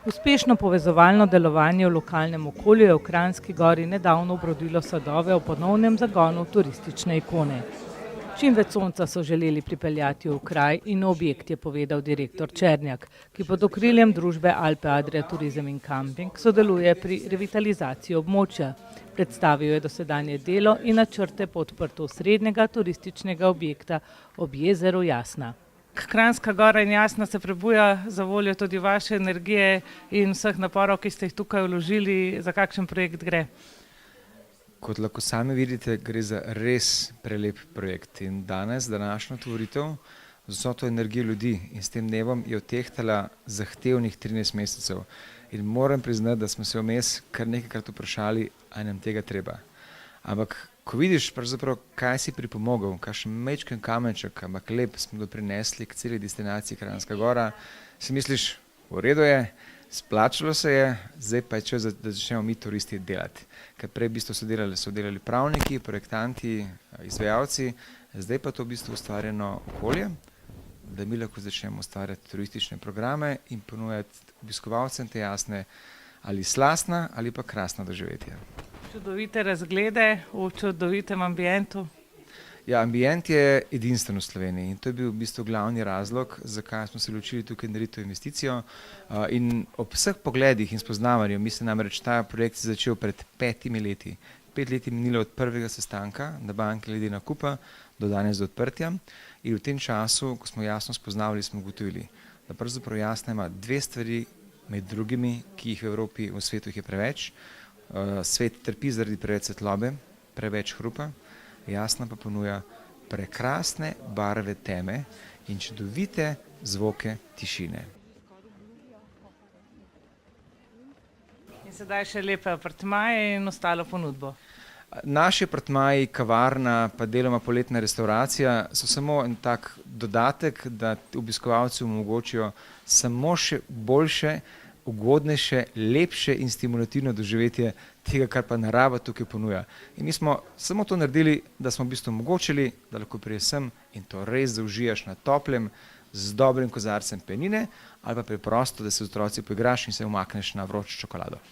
Uspešno povezovalno delovanje v lokalnem okolju je v Kranjski Gori nedavno obrodilo sadove ob ponovnem zagonu turistične ikone. Čim več sonca so želeli pripeljati v kraj in objekt, je povedal direktor Černjak, ki pod okriljem družbe Alpe Adria Turizem in Camping sodeluje pri revitalizaciji območja. Predstavil je dosedanje delo in načrte po odprtju osrednjega turističnega objekta ob jezeru Jasna. Kranjska Gora in Jasna se prebuja za voljo tudi vaše energije in vseh naporov, ki ste jih tukaj vložili. Za kakšen projekt gre? Kot lahko sami vidite, gre za res prelep projekt in danes, današnjo otvoritev, z vso to energijo ljudi in s tem dnevom je odtehtala zahtevnih 13 mesecev. In moram priznati, da smo se vmes kar nekajkrat vprašali, ali nam tega treba. Ampak ko vidiš pravzaprav, kaj si pripomogel, kakšen majčken kamenček, ampak lep smo ga prinesli k celi destinaciji Kranjska Gora, si misliš, v redu je, splačalo se je, zdaj pa je čas, da začnemo mi turisti delati. Ker prej v bistvu so delali pravniki, projektanti, izvajalci, zdaj pa to v bistvu ustvarjeno okolje, da mi lahko začnemo ustvarjati turistične programe in ponujati obiskovalcem te Jasne ali slastna ali pa krasna doživetja. Čudovite razglede v čudovitem ambientu. Ja, ambient je edinstven v Sloveniji in to je bil v bistvu glavni razlog, zakaj smo se odločili tukaj narediti to investicijo. In ob vseh pogledih in spoznavanju, mislim namreč, ta projekt se začel pred 5 leti. 5 let je minilo od prvega sestanka na banki glede nakupa do danes do odprtja in v tem času, ko smo Jasno spoznavali, smo ugotovili, da pravzaprav Jasna ima dve stvari med drugimi, ki jih v Evropi, v svetu jih je preveč. Svet trpi zaradi preveč svetlobe, preveč hrupa. Jasna pa ponuja prekrasne barve teme in čudovite zvoke tišine. In sedaj še lepe apartmaje in ostalo ponudbo. Naši apartmaji, kavarna pa deloma poletna restauracija so samo en tak dodatek, da obiskovalci omogočijo samo še boljše, ugodnejše, lepše in stimulativno doživetje tega, kar pa narava tukaj ponuja. In mi smo samo to naredili, da smo v bistvu omogočili, da lahko prideš sem in to res zaužijaš na toplem, z dobrim kozarcem penine ali pa preprosto, da se z otroci poigraš in se umakneš na vročo čokolado.